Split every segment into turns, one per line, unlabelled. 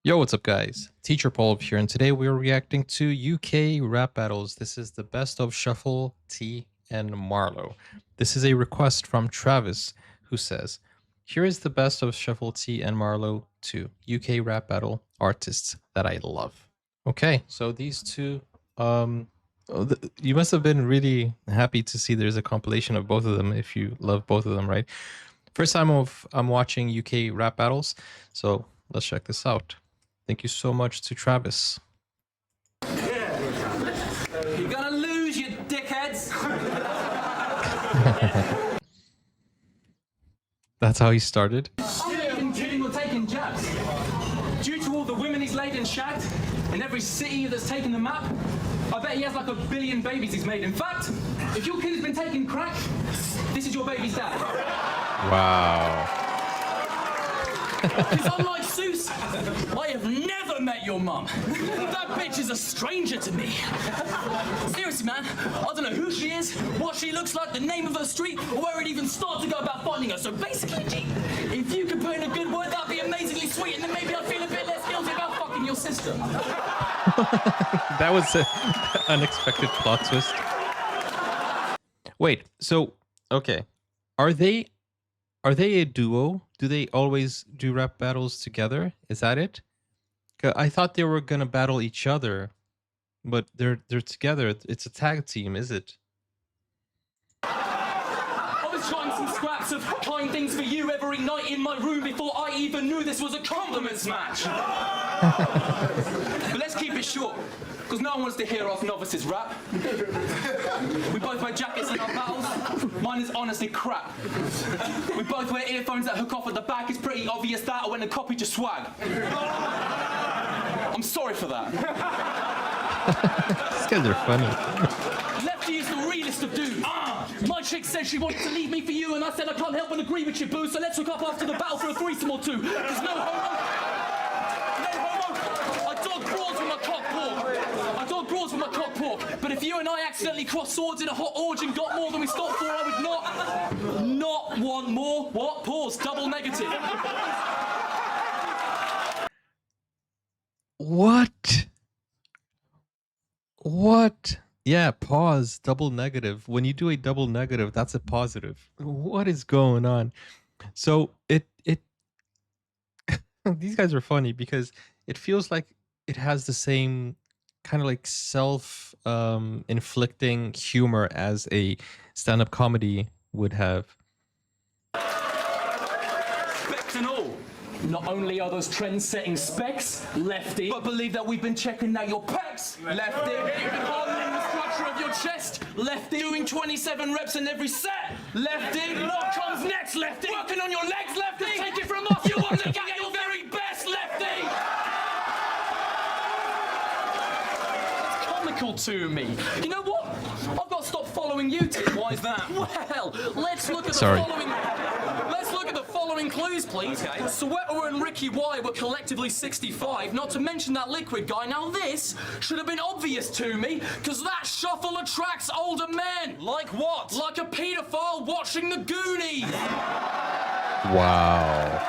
Yo, what's up, guys? Teacher Paul here, and today we're reacting to UK rap battles. This is the best of Shuffle, T, and Marlo. This is a request from Travis, who says, "Here is the best of Shuffle, T, and Marlo 2 UK rap battle artists that I love." Okay, so these two, you must have been really happy to see there's a compilation of both of them if you love both of them, right? First time I'm watching UK rap battles, so let's check this out. Thank you so much to Travis.
You're gonna lose, you dickheads!
That's how he started.
I'm not even kidding or taking jabs. Due to all the women he's laid and shagged, in every city that's taken the map, I bet he has like 1 billion babies he's made. In fact, if your kid has been taking crack, this is your baby's dad.
Wow.
Because unlike Seuss, I have never met your mum. That bitch is a stranger to me. Seriously, man, I don't know who she is, what she looks like, the name of her street, or where it even starts to go about finding her. So basically, G, if you could put in a good word, that'd be amazingly sweet, and then maybe I'd feel a bit less guilty about fucking your sister.
That was an unexpected plot twist. Wait, so, okay. Are they a duo? Do they always do rap battles together? Is that it? 'Cause I thought they were gonna battle each other, but they're together. It's a tag team, is it?
I was trying some scraps of kind things for you every night in my room before I even knew this was a compliments match. But let's keep it short, because no one wants to hear off novices rap. We both wear jackets in our battles. Mine is honestly crap. We both wear earphones that hook off at the back. It's pretty obvious that I went and copied your swag. I'm sorry for that.
These guys are funny.
Lefty is the realest of dudes. My chick said she wanted to leave me for you, and I said I can't help but agree with you, boo. So let's hook up after the battle for a threesome or two. There's no homo. No homo. I dog brawls with my cock pork. But if you and I accidentally crossed swords in a hot orgy and got more than we stopped for, I would not want more. What? Pause. Double negative.
What? Yeah, pause, double negative. When you do a double negative, that's a positive. What is going on? So it these guys are funny because it feels like it has the same kind of like self inflicting humor as a stand-up comedy would have.
Specs and all. Not only are those trend-setting specs, Lefty, but believe that we've been checking out your pecs, Lefty. You've been hardening the structure of your chest, Lefty. Doing 27 reps in every set, Lefty. What comes next, Lefty? Working on your legs, Lefty. Take it from us, you want to get your very best, Lefty. It's comical to me. You know what? I've got to stop following you, Tim. Why is that? Well, let's look at the following. Let's look at the following clues, please. Okay. Sweater and Ricky Y were collectively 65, not to mention that Liquid guy. Now this should have been obvious to me, because that shuffle attracts older men. Like what? Like a paedophile watching the Goonies.
Wow.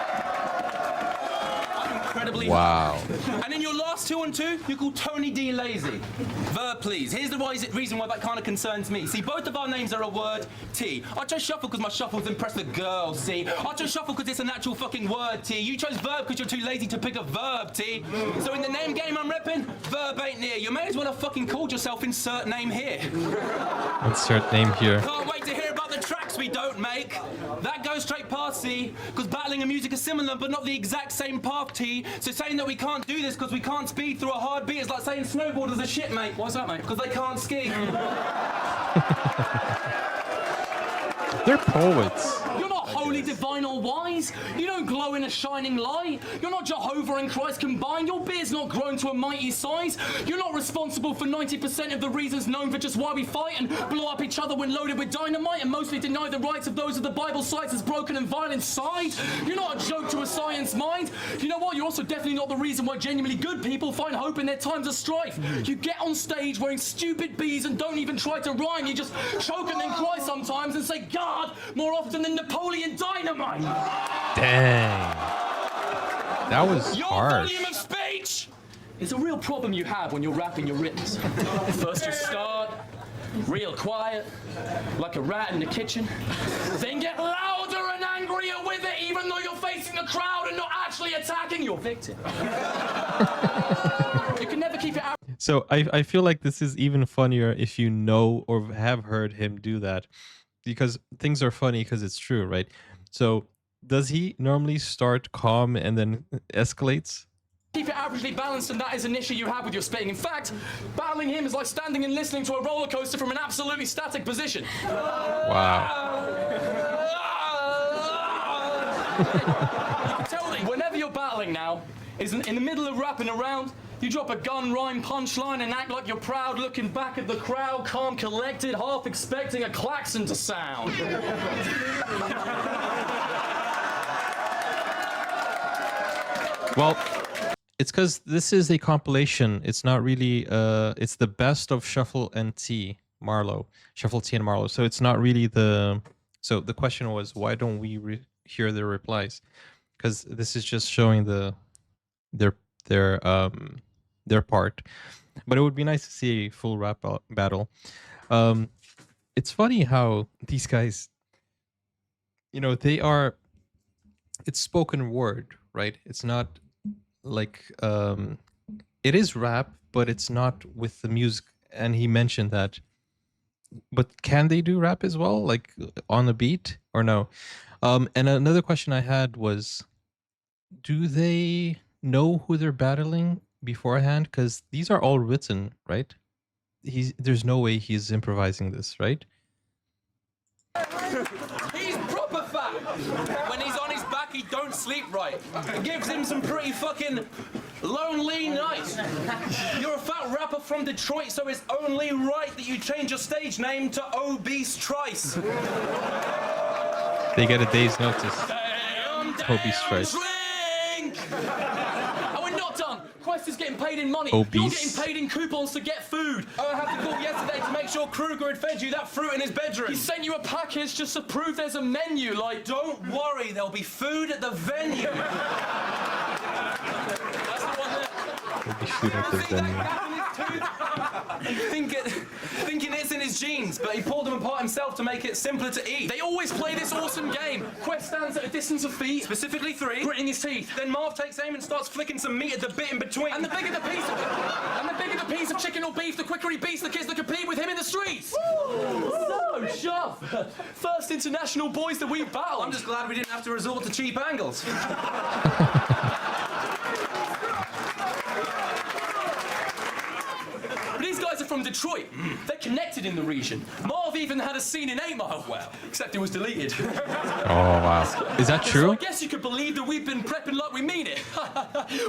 Incredibly
wow.
And in your last 2 and 2, you're called Tony D. Lazy. Verb, please. Here's the reason why that kind of concerns me. See, both of our names are a word, T. I chose shuffle because my shuffles impress the girls, see. I chose shuffle because it's an actual fucking word, T. You chose verb because you're too lazy to pick a verb, T. So in the name game I'm repping, verb ain't near. You may as well have fucking called yourself insert name here.
Insert name here.
Can't wait to hear about the tracks we don't make. That goes straight past, see. Because battling and music are similar, but not the exact same path, T. So saying that we can't do this because we can't speed through a hard beat is like saying snowboarders are shit, mate. Why's that, mate? Because they can't ski.
They're poets.
You're not holy, divine, or wise. You don't glow in a shining light. You're not Jehovah and Christ combined. Your beard's not grown to a mighty size. You're not responsible for 90% of the reasons known for just why we fight and blow up each other when loaded with dynamite and mostly deny the rights of those of the Bible cites as broken and violent side. You're not a joke to a science mind. You know what? You're also definitely not the reason why genuinely good people find hope in their times of strife. You get on stage wearing stupid bees and don't even try to rhyme. You just choke and then cry sometimes and say God more often than Napoleon Dynamite.
Dang. That was
Your
harsh.
volume of speed which is a real problem you have when you're rapping your rhythms. First you start real quiet, like a rat in the kitchen, then get louder and angrier with it, even though you're facing the crowd and not actually attacking your victim. You can never keep it out.
So I feel like this is even funnier if you know or have heard him do that, because things are funny because it's true, right? So does he normally start calm and then escalates?
Keep it averagely balanced, and that is an issue you have with your spitting. In fact, battling him is like standing and listening to a roller coaster from an absolutely static position.
Wow.
You can tell that whenever you're battling now, is in the middle of rapping around, you drop a gun rhyme punchline and act like you're proud, looking back at the crowd, calm, collected, half expecting a klaxon to sound.
Well, it's because this is a compilation. It's not really, it's the best of Shuffle and T Marlo. Shuffle T and Marlo. So it's not really the, so the question was, why don't we hear their replies? Because this is just showing their part. But it would be nice to see a full rap battle. It's funny how these guys, you know, they are, it's spoken word, right? It's not like, it is rap, but it's not with the music. And he mentioned that. But can they do rap as well, like on a beat or no? And another question I had was, do they know who they're battling beforehand? Because these are all written, right? There's no way he's improvising this, right?
He's proper fat. When he's on his back, he don't sleep right. It gives him some pretty fucking lonely nights. You're a fat rapper from Detroit, so it's only right that you change your stage name to Obese Trice.
They get a day's notice. Obese Trice.
And we're not done. Quest is getting paid in money.
Obese.
You're getting paid in coupons to get food.
I had to call yesterday to make sure Kruger had fed you that fruit in his bedroom.
He sent you a package just to prove there's a menu, like...
Don't worry, there'll be food at the venue. That's the one there.
There'll be food at the venue.
Thinking it's in his genes, but he pulled them apart himself to make it simpler to eat.
They always play this awesome game. Quest stands at a distance of feet,
Specifically 3.
gritting his teeth.
Then Marv takes aim and starts flicking some meat at the bit in between.
And the bigger the piece of chicken or beef, the quicker he beats the kids that compete with him in the streets. So, Shuff, first international boys that we battled.
I'm just glad we didn't have to resort to cheap angles.
These guys are from Detroit. They're connected in the region. Marv even had a scene in 8 Mile. Well, except it was deleted.
Oh, wow. Is that
So
true?
I guess you could believe that we've been prepping like we mean it.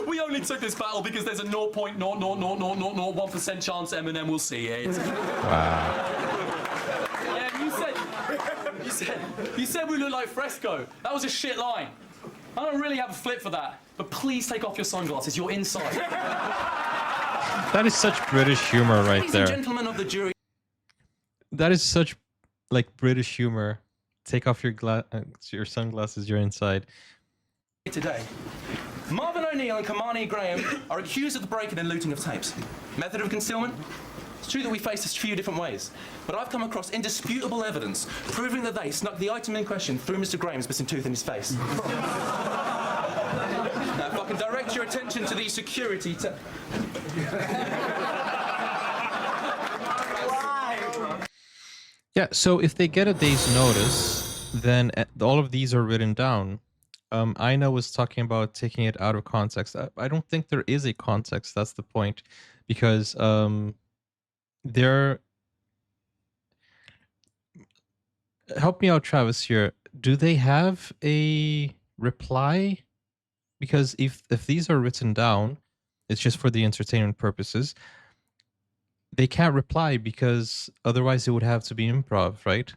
We only took this battle because there's a 0.00001% chance Eminem will see it.
Wow.
Yeah, you said we look like Fresco. That was a shit line. I don't really have a flip for that. But please take off your sunglasses. You're inside.
That is such British humor right
Ladies and
there.
gentlemen of the jury.
That is such like British humor. Take off your sunglasses, you're inside.
Today, Marvin O'Neill and Kamani Graham are accused of the breaking and looting of tapes. Method of concealment? It's true that we face a few different ways, but I've come across indisputable evidence proving that they snuck the item in question through Mr. Graham's missing tooth in his face. Now, if I can direct your attention to the security
Yeah, so if they get a day's notice, then all of these are written down. Ina was talking about taking it out of context. I don't think there is a context. That's the point, because they're. Help me out, Travis. Here, do they have a reply? Because if these are written down, it's just for the entertainment purposes. They can't reply because otherwise it would have to be improv, right?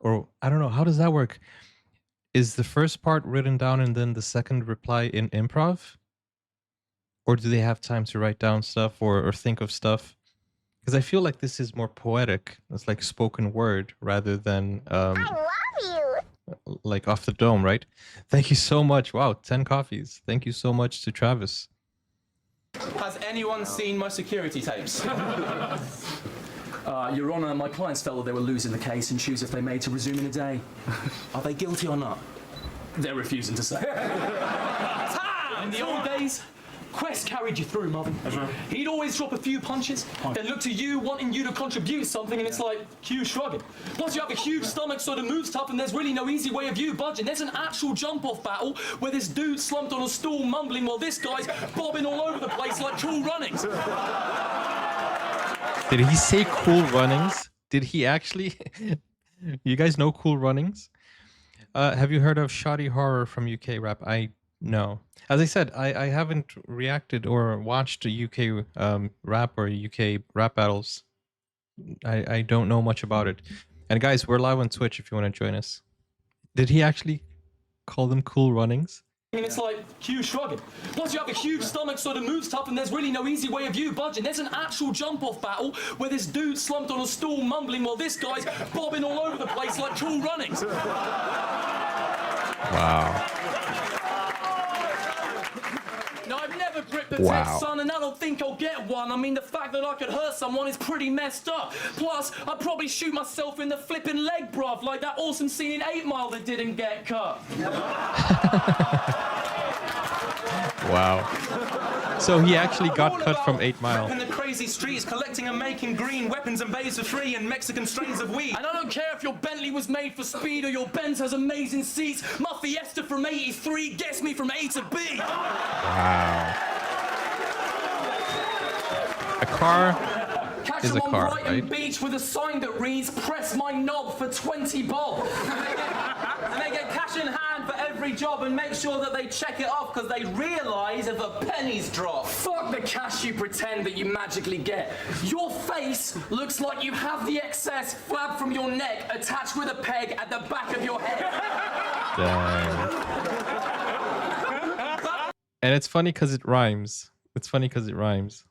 Or I don't know. How does that work? Is the first part written down and then the second reply in improv? Or do they have time to write down stuff or think of stuff? Because I feel like this is more poetic. It's like spoken word rather than
I love you.
like off the dome, right? Thank you so much. Wow, 10 coffees. Thank you so much to Travis.
Has anyone seen my security tapes?
Your Honour, my clients felt that they were losing the case and choose if they made to resume in a day.
Are they guilty or not?
They're refusing to say. In the old days, Quest carried you through, Marvin. He'd always drop a few punches, then look to you wanting you to contribute something, and it's like, cue shrugging. Plus you have a huge stomach, so the move's tough, and there's really no easy way of you budging. There's an actual jump-off battle where this dude slumped on a stool mumbling while this guy's bobbing all over the place like Cool Runnings.
Did he say Cool Runnings? Did he actually? You guys know Cool Runnings? Have you heard of Shoddy Horror from UK Rap? No. As I said, I haven't reacted or watched UK rap or UK rap battles. I don't know much about it. And guys, we're live on Twitch if you want to join us. Did he actually call them Cool Runnings?
And it's like, cue shrugging. Plus you have a huge stomach, so the move's tough, and there's really no easy way of you budging. There's an actual jump-off battle where this dude slumped on a stool mumbling while this guy's bobbing all over the place like Cool Runnings.
Wow.
Now, I've never gripped a text, son, and I don't think I'll get one. I mean, the fact that I could hurt someone is pretty messed up. Plus, I'd probably shoot myself in the flipping leg, bruv, like that awesome scene in 8 Mile that didn't get cut.
Wow. So he actually got cut from 8 Mile.
In the crazy streets, collecting and making green weapons and babes for free and Mexican strains of weed.
And I don't care if your Bentley was made for speed or your Benz has amazing seats. My Fiesta from 83 gets me from A to B.
Wow. A car
Catch
is a
them on
car,
Brighton
right?
Beach with a sign that reads, "Press my knob for 20 bob." And they get cash in hand for every job and make sure that they check it off because they realise if a penny's dropped. Fuck the cash you pretend that you magically get. Your face looks like you have the excess flab from your neck attached with a peg at the back of your head.
Dang. And it's funny because it rhymes. It's funny because it rhymes.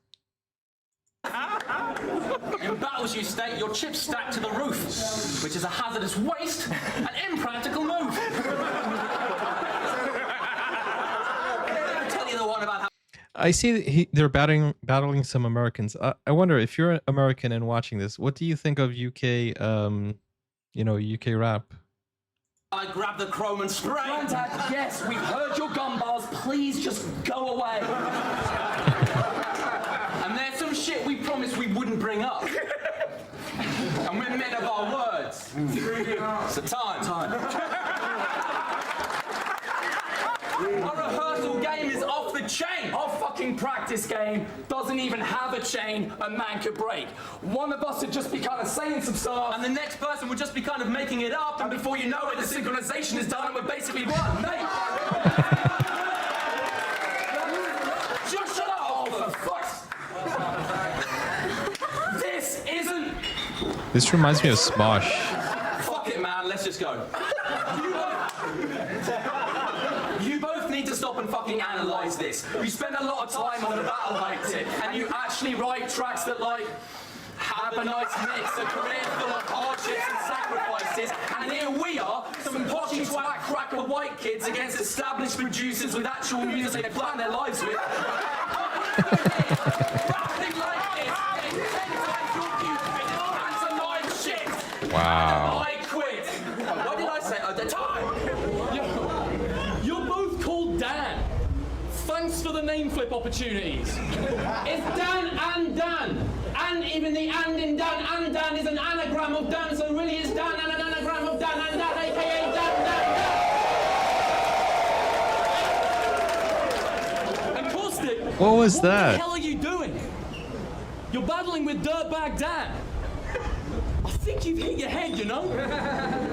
In battles, you state your chips stacked to the roof, which is a hazardous waste, an impractical move. I'll tell you the one about how.
I see that they're battling some Americans. I wonder if you're an American and watching this, what do you think of UK, UK rap?
I grab the chrome and spray. Granddad, yes, we've heard your gun bars. Please just go away. And there's some shit we promised we wouldn't bring up. And we're men of our words. So time. Our rehearsal game is off the chain. Our fucking practice game doesn't even have a chain a man could break. One of us would just be kind of saying some stuff, and the next person would just be kind of making it up, and before you know it, the synchronization is done and we're basically one. Mate! Just shut up! Oh, for fuck's... This isn't...
This reminds me of Smosh.
Fuck it, man, let's just go. You both need to stop and fucking analyse this. You spend a lot of time on a battle like it, and you actually write tracks that, like, have a nice mix, a career full of hardships and sacrifices, and here we are, some potty twat cracker white kids against established producers with actual music they plan their lives with. Rapping like this, getting 10 times your views, pantomime shit.
Wow.
I quit. What did I say? At the time. You're both called Dan. Thanks for the name flip opportunities. It's Dan and Dan. And even the and in Dan and Dan is an anagram of Dan, so really it's Dan and an anagram of Dan and Dan, aka Dan. And Caustic,
What was
what
that?
the hell are you doing? You're battling with Dirtbag Dan. I think you've hit your head, you know?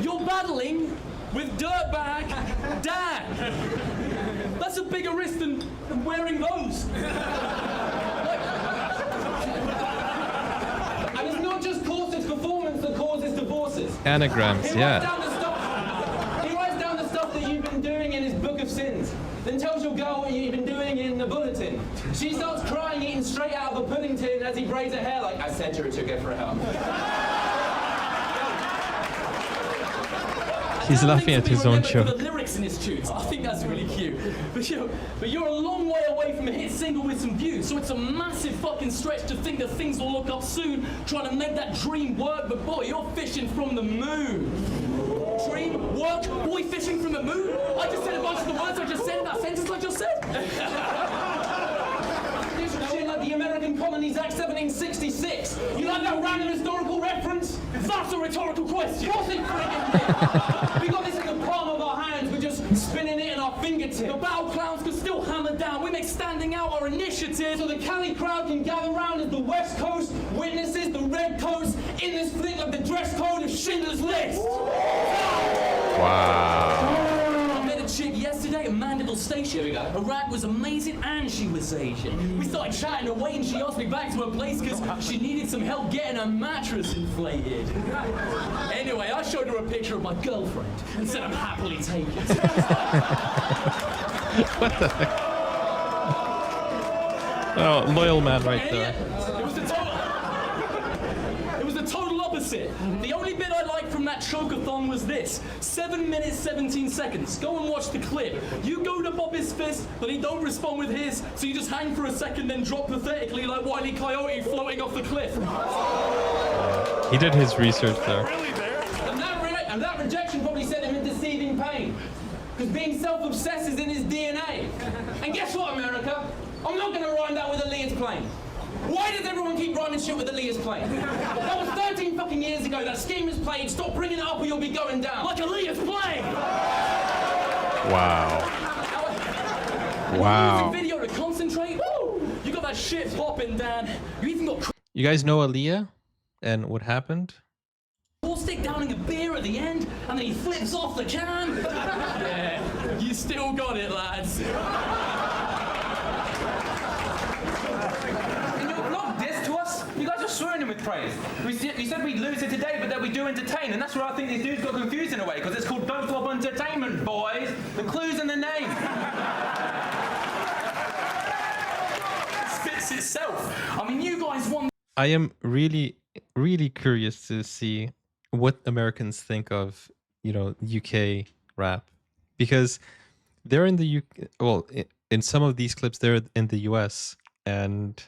You're battling with Dirtbag Dan. That's a bigger risk than wearing those. And it's not just Caustic's performance that causes divorces.
Anagrams,
He
yeah.
writes down the stuff that you've been doing in his book of sins, then tells your girl what you've been doing in the bulletin. She starts crying, eating straight out of a pudding tin as he braids her hair like, I said to her to go for a help.
He's laughing at his own
The
joke.
lyrics in his tunes. I think that's really cute. But you're a long way away from a hit single with some views, so it's a massive fucking stretch to think that things will look up soon, trying to make that dream work. But boy, you're fishing from the moon. Dream work, boy, fishing from the moon. I just said a bunch of the words I just said in that sentence I just said. Shit like the American Colonies Act 1766. You like that random historical reference? That's a rhetorical question. What's it friggin' is? We got this in the palm of our hands. We're just spinning it in our fingertips. The battle clowns can still hammer down. We make standing out our initiative. So the Cali crowd can gather round as the West Coast witnesses the red coats in this flick of the dress code of Schindler's List.
Wow.
I met a chick yesterday at Mandeville Station. Her rag was amazing and she was Asian. We started chatting away and she asked me back to her place because she needed some help getting her mattress inflated. Anyway, I showed her a picture of my girlfriend and said I'm happily taken.
What the heck? Oh, loyal man right there.
It was the total opposite. The only bit I liked from that choke-a-thon was this. 7 minutes, 17 seconds. Go and watch the clip. You go to bob his fist, but he don't respond with his, so you just hang for a second, then drop pathetically like Wile E. Coyote floating off the cliff.
He did his research there.
And that rejection probably sent him into seething pain. Because being self-obsessed is in his DNA. And guess what, America? I'm not going to rhyme that with Aaliyah's plane. Why does everyone keep rhyming shit with Aaliyah's plane? That was 13 fucking years ago. That scheme is played. Stop bringing it up or you'll be going down. Like Aaliyah's plane!
Wow. Wow.
Video to concentrate. Woo! You got that shit popping, Dan. You even got
You guys know Aaliyah and what happened?
stick downing a beer at the end, and then he flips off the can. Yeah, you still got it, lads.
Can you not diss to us? You guys are swearing him with praise. We said we'd lose it today, but that we do entertain, and that's where I think these dudes got confused in a way, because it's called Don't Flop Entertainment, boys. The clue's in the name.
It spits itself. I mean, you guys won.
I am really curious to see what Americans think of, UK rap, because they're in the UK. Well, in some of these clips, they're in the US, and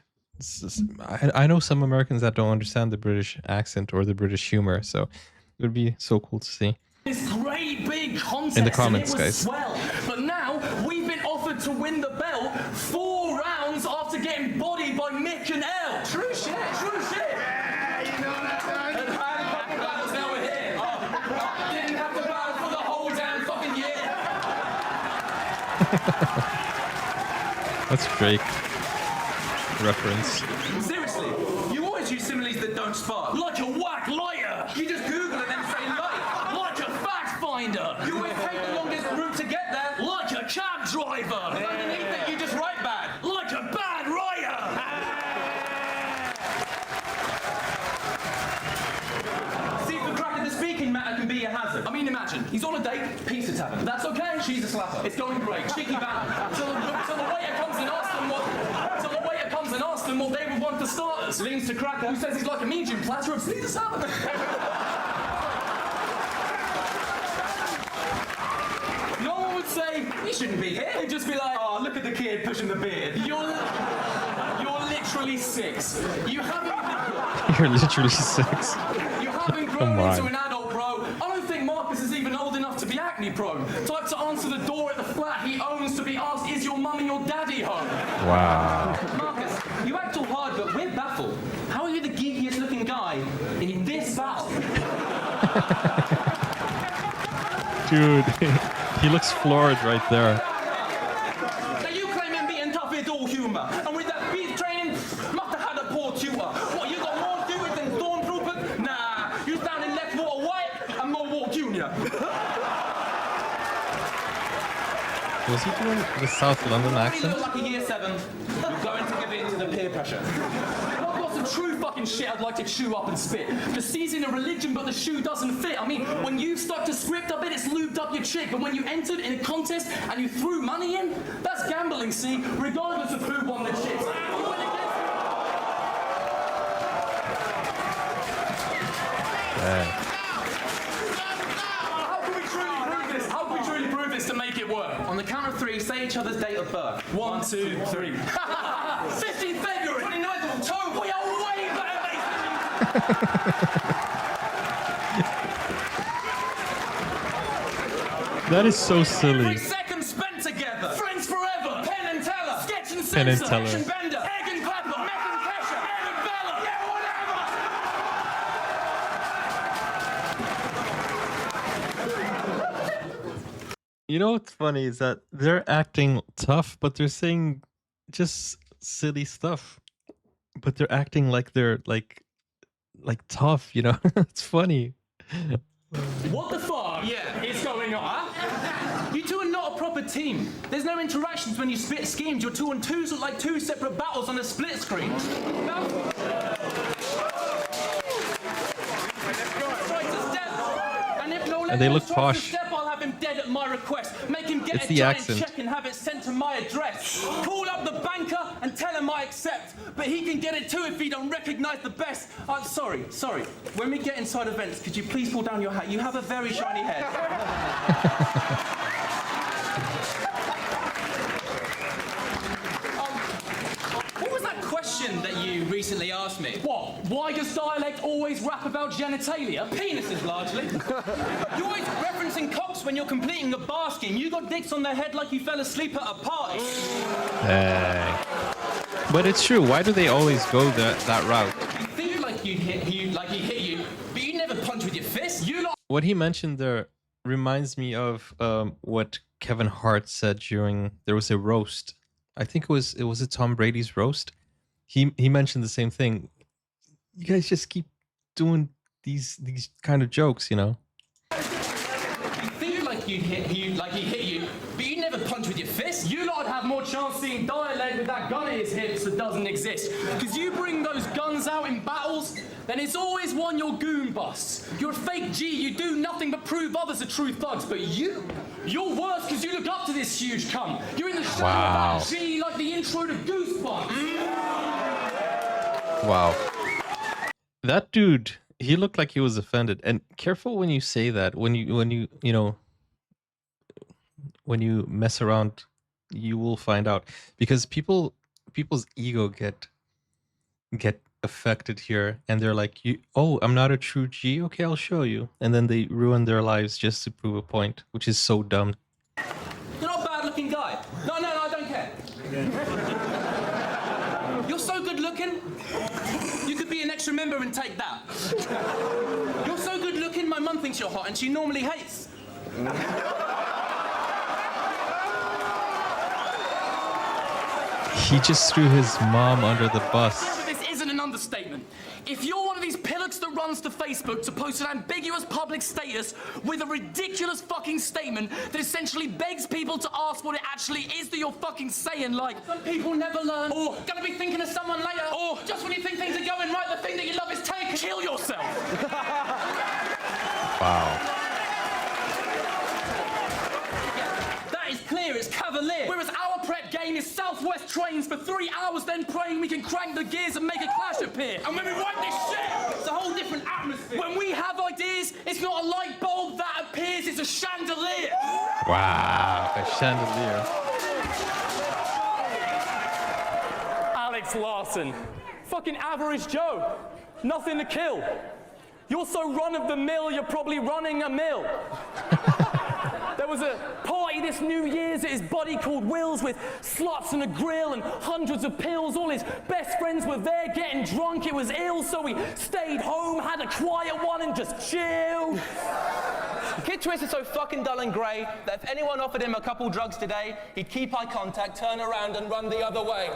I know some Americans that don't understand the British accent or the British humor, so it would be so cool to see.
This great big contest
In the comments,
and it was
guys.
Swell. But now we've been offered to win the belt 4 rounds after getting bodied by Mick and Elle. True shit, true shit.
Yeah, you know that, man. And how couple battles now we're here. Didn't have to battle for the whole damn fucking year.
That's Drake reference.
Seriously, you always use similes that don't spark.
Like a whack liar.
You just Google and then say like.
Like a fact finder.
You always take the longest route to get there.
Like a cab driver.
And underneath it, you just write bad.
Like a bad writer.
See if the crack in the speaking matter can be a hazard.
I mean, imagine, he's on a date,
Pizza tavern.
that's okay.
She's a slapper.
It's going great.
Cheeky banter.
Till the waiter comes and asks them what they would want for starters.
Leans to cracker.
Who says he's like a medium platter of Caesar salad? No one would say,
He shouldn't be here.
they'd just be like,
Oh, look at the kid pushing the beard.
you're literally 6. You haven't
You're literally 6.
grown
Come on.
into an adult, bro. I don't think Marcus is even old enough to be acne prone. Type to answer the door at the flat he owns to be asked, is your mum and your daddy home?
Wow.
Marcus, you act all hard, but we're baffled. How are you the geekiest looking guy in this battle?
Dude, he looks floored right there.
Now you claim him being tough is all humour, and with that beat training, must have had a poor tutor. What, you got more duties than Stormtroopers? Nah, you stand in less Walter White and more Walt Jr.
Was he doing the South London
You
accent?
look like a year 7. You're going to give in to the peer pressure.
I've got some true fucking shit I'd like to chew up and spit. Just seizing a religion but the shoe doesn't fit. I mean, when you stuck to script, I bet it's lubed up your chick. But when you entered in a contest and you threw money in, that's gambling, see? Regardless of who won the chips. You went against
Yeah.
How can we truly 1, 2, 3. 15th February! 29th of October! We are way better mates than you!
That is so silly.
Every second spent together! Friends forever! Penn and Teller! Sketch and
Penn and
Censor!
Teller.
Action Bender! Egg and Clapper! Meth and Kesha! Ed and Bella! Yeah, whatever!
You know what's funny is that they're acting tough, but they're saying just silly stuff. But they're acting like they're like tough, you know? It's funny.
What the fuck is going on?
You two are not a proper team. There's no interactions when you spit schemes. Your 2-on-2s look like two separate battles on a split screen.
And they look posh.
I'll have him dead at my request. Make him get
It's
a
the
giant
accent.
check and have it sent to my address. Call up the banker and tell him I accept. But he can get it too if he don't recognise the best. Sorry. When we get inside events, could you please pull down your hat? You have a very shiny head. What was that question that you recently asked me?
What? Why does dialect always rap about genitalia?
Penises, largely. You're always referencing cocks when you're completing a bar scheme. You got dicks on their head like you fell asleep at a party.
Hey. But it's true. Why do they always go that route?
You feel like he hit you, but you never punch with your fist. You lot.
What he mentioned there reminds me of what Kevin Hart said during there was a roast. I think it was a Tom Brady's roast. He mentioned the same thing. You guys just keep doing these kind of jokes, you know.
You feel like he hit you, but you never punch with your fist.
You lot would have more chance seeing dialect with that gun at his hips that doesn't exist. Because you bring those guns out in battles, then it's always won your goon busts. You're a fake G, you do nothing but prove others are true thugs, but you're worse because you look up to this huge cunt. You're in the shadow
Wow.
of that G like the intro to Goosebumps.
Wow. That dude, he looked like he was offended. And careful when you say that. When you mess around, you will find out, because people's ego get affected here, and they're like, I'm not a true G. Okay, I'll show you. And then they ruin their lives just to prove a point, which is so dumb.
You're not a bad-looking guy. No, I don't care. You're so good-looking. You could be an extra member and take that. You're so good-looking, my mum thinks you're hot, and she normally hates.
He just threw his mom under the bus.
Yeah, but this isn't an understatement. If you're one of these pillocks that runs to Facebook to post an ambiguous public status with a ridiculous fucking statement that essentially begs people to ask what it actually is that you're fucking saying, like, some people never learn, or gonna be thinking of someone later, or just when you think things are going right, the thing that you love is taken. Kill yourself.
Wow.
That is clear, it's cavalier.
Whereas our prep game is Southwest trains for 3 hours, then praying we can crank the gears and make a clash appear. And when we write this shit,
It's a whole different atmosphere.
when we have ideas, it's not a light bulb that appears, it's a chandelier.
Wow. A chandelier.
Alex Larson, fucking average Joe, nothing to kill. You're so run-of-the-mill, you're probably running a mill. There was a party this New Year's at his buddy called Will's with sluts and a grill and hundreds of pills. All his best friends were there getting drunk. It was ill, so we stayed home, had a quiet one and just chilled.
Kid Twist is so fucking dull and grey that if anyone offered him a couple drugs today, he'd keep eye contact, turn around and run the other way.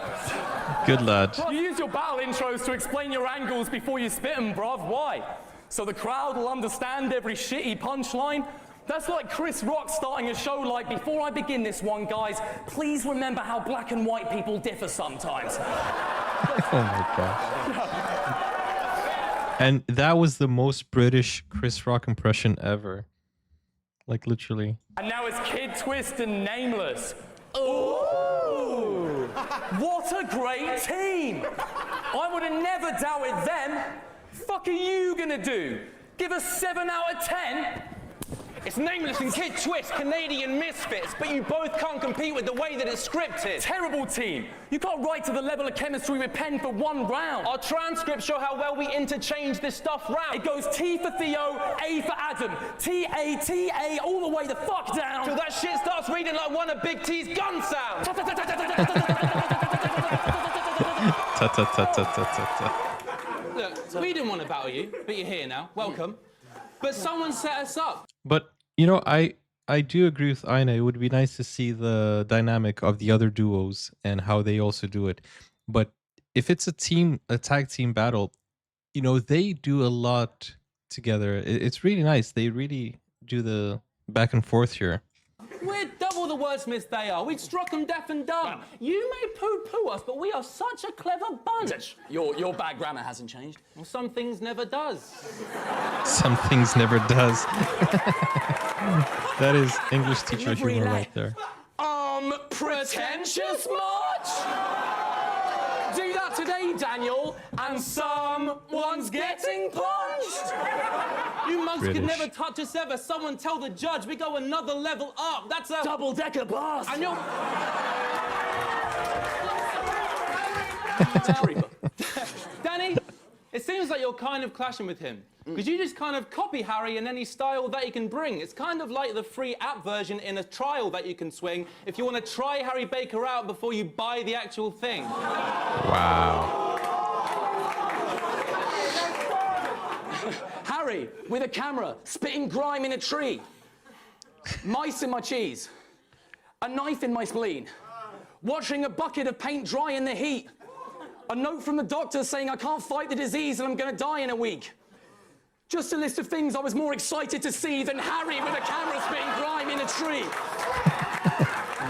Good lad.
You use your battle intros to explain your angles before you spit them, bruv. Why? So the crowd will understand every shitty punchline? That's like Chris Rock starting a show like, before I begin this one, guys, please remember how black and white people differ sometimes.
Oh my gosh. And that was the most British Chris Rock impression ever. Like, literally.
And now it's Kid Twist and Nameless. Ooh! What a great team! I would have never doubted them. Fuck are you gonna do? Give us 7 out of 10?
It's nameless and kid twist, Canadian misfits, but you both can't compete with the way that it's scripted.
Terrible team. You can't write to the level of chemistry with pen for one round.
Our transcripts show how well we interchange this stuff round.
It goes T for Theo, A for Adam. T-A-T-A all the way the fuck down.
Till that shit starts reading like one of Big T's gun sounds. Look, we didn't want to battle you, but you're here now. Welcome. But someone set us up.
But you know, I do agree with Aina. It would be nice to see the dynamic of the other duos and how they also do it. But if it's a tag team battle, you know, they do a lot together. It's really nice. They really do the back and forth here.
We're double the wordsmiths they are. We'd struck them deaf and dumb. You may poo-poo us, but we are such a clever bunch.
Your bad grammar hasn't changed.
Well, some things never does.
Some things never does. That is English teacher humor right there.
Pretentious much? Do that today, Daniel, and someone's getting punched.
You mugs could
British.
never touch us ever. Someone tell the judge we go another level up. That's a
Double-decker bus.
And you're... Danny, it seems like you're kind of clashing with him. Because you just kind of copy Harry in any style that he can bring. It's kind of like the free app version in a trial that you can swing if you want to try Harry Baker out before you buy the actual thing.
Wow.
Harry, with a camera, spitting grime in a tree. Mice in my cheese. A knife in my spleen. Watching a bucket of paint dry in the heat. A note from the doctor saying I can't fight the disease and I'm going to die in a week. Just a list of things I was more excited to see than Harry with a camera spitting grime in a tree.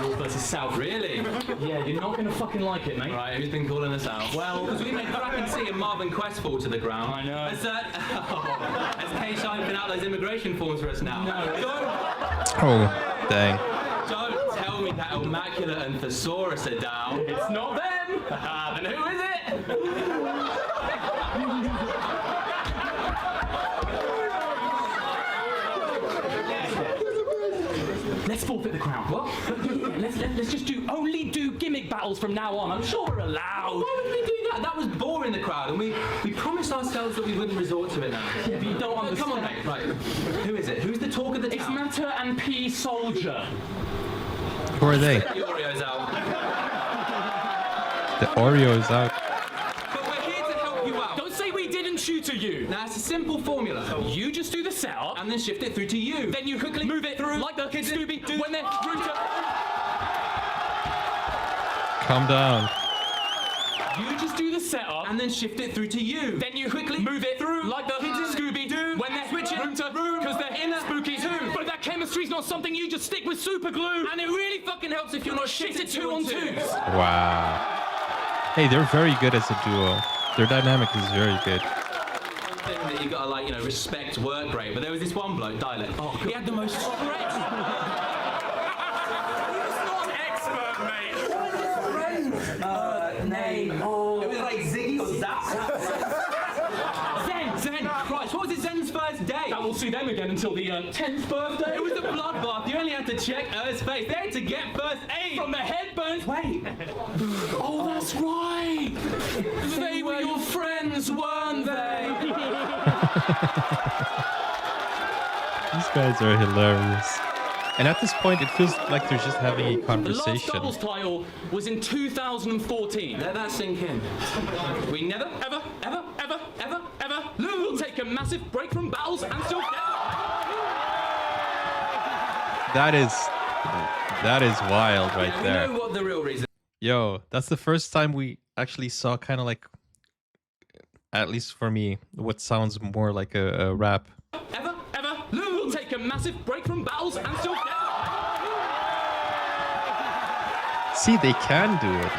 North versus South, really?
Yeah, you're not going to fucking like it, mate.
Right, who's been calling us out?
Well,
Because we made Bracken C and Marvin Quest fall to the ground.
I know.
Has Kay Shine been out those immigration forms for us now?
No.
Oh, dang.
Don't tell me that Immaculate and Thesaurus are down.
It's not them.
Then who is it?
Let's forfeit the crown. What? Let's just only do gimmick battles from now on. I'm sure we're allowed.
Why would we do that? That was boring the crowd, and we promised ourselves that we wouldn't resort to it now.
Yeah, but you don't understand.
Come on, mate. Right. Who is it? Who's the talk of the
It's
town?
Matter and P Soldier.
Who are they?
The Oreos out.
The Oreo is out.
But we're here to help you out.
Don't say we didn't shoot at you.
Now, it's a simple formula.
You just do the setup,
And then shift it through to you.
then you quickly move it through like the kids Scooby-Doo when they're Rooter.
Calm down.
You just do the setup,
And then shift it through to you.
then you quickly move it through like the kids Scooby-Doo when they're switching room to room because they're in a spooky too. But that chemistry's not something you just stick with super glue.
And it really fucking helps if you're not
Shit at
shit
2-on-2s.
Wow. Hey, they're very good as a duo. Their dynamic is very good.
Thing that you gotta, like, you know, respect work rate. But there was this one bloke, Dialect. He had the most correct.
Name.
It was like Ziggy or Zap. Zen, Christ, what was it Zen's first day?
I will see them again until the 10th birthday.
It was a bloodbath. You only had to check Earth's face. They had to get first aid.
From the headburns.
Wait.
Oh, that's right. They were your friends, weren't they?
These guys are hilarious. And at this point, it feels like they're just having a
The last
conversation.
doubles title was in 2014.
Let that sink in. We never,
Ever,
ever, ever, ever, ever
we'll
lose.
take a massive break from battles and still get.
That is wild right
We
there.
know what the real reason.
Yo, that's the first time we actually saw kind of like, at least for me, what sounds more like a rap.
Ever, ever lose.
We'll take a massive break from battles and still get.
See, they can do it.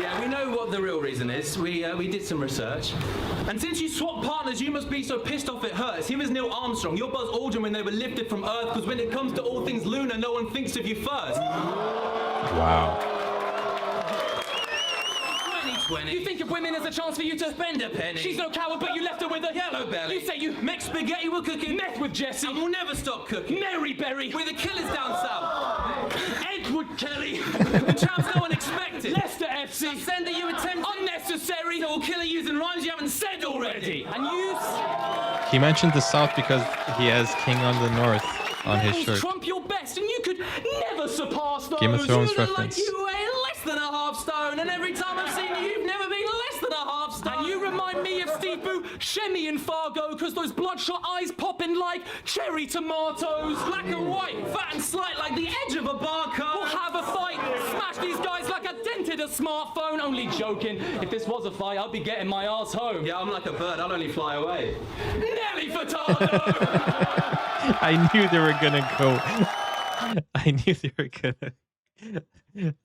Yeah, we know what the real reason is. We did some research. And since you swapped partners, you must be so pissed off it hurts. He was Neil Armstrong. You're Buzz Aldrin when they were lifted from Earth, because when it comes to all things lunar, no one thinks of you first.
Wow.
20. You think of women as a chance for you to spend a penny. She's no coward, but you left her with a yellow belly. You say you mixed spaghetti with cooking, meth with Jesse, and we'll never stop cooking. Mary Berry with the killers down south. Edward Kelly. The champ's no one expected. Lester FC. Sender you attempt unnecessary. Or killer using rhymes you haven't said already. And you.
He mentioned the South because he has King on the North on his shirt.
Trump your best, and you could never surpass those.
Game of Thrones
You look
reference.
like you weigh less than a half stone, and every time I've seen you, you've never been less than a half stone. And you remind me of Steve Buscemi and Fargo, because those bloodshot eyes popping like cherry tomatoes. Black and white, fat and slight like the edge of a barcode. We'll have a fight, smash these guys like I dented a smartphone. Only joking, if this was a fight, I'd be getting my ass home. Yeah, I'm like a bird, I'll only fly away. Nelly Furtado!
I knew they were gonna go. I knew they were gonna.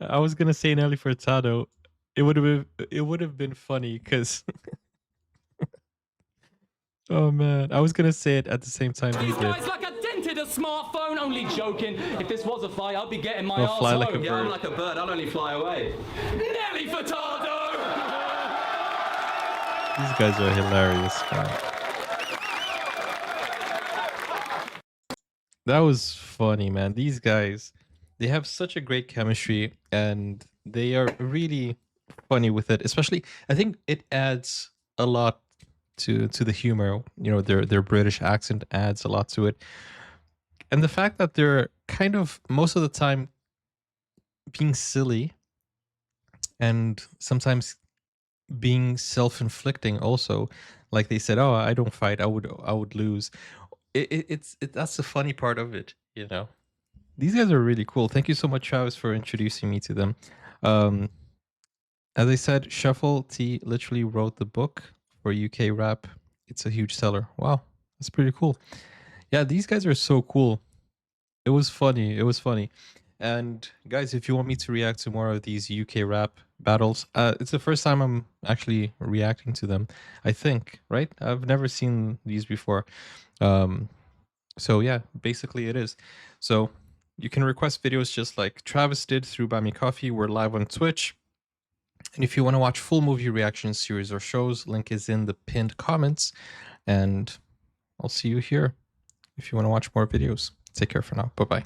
I was gonna say Nelly Furtado. It would have been funny because. Oh man, I was gonna say it at the same time he
These
did.
guys like I dented a smartphone. Only joking. If this was a fight, I'd be getting my
I'll
ass
fly
home.
like a
Yeah,
bird.
I'm like a bird. I'll only fly away. Nelly Furtado!
These guys are hilarious, man. That was funny, man. These guys, they have such a great chemistry and they are really funny with it. Especially, I think it adds a lot to the humor. You know, their British accent adds a lot to it. And the fact that they're kind of most of the time being silly and sometimes being self-inflicting also, like they said, oh, I don't fight, I would lose. It's that's the funny part of it, you know. These guys are really cool. Thank you so much, Travis, for introducing me to them. As I said, Shuffle T literally wrote the book for UK rap. It's a huge seller. Wow, that's pretty cool. Yeah, these guys are so cool. It was funny. It was funny. And guys, if you want me to react to more of these UK rap battles, it's the first time I'm actually reacting to them, I think, right? I've never seen these before. So yeah, basically it is. So you can request videos just like Travis did through Buy Me Coffee. We're live on Twitch. And if you want to watch full movie reaction series or shows, link is in the pinned comments. And I'll see you here if you want to watch more videos. Take care for now. Bye-bye.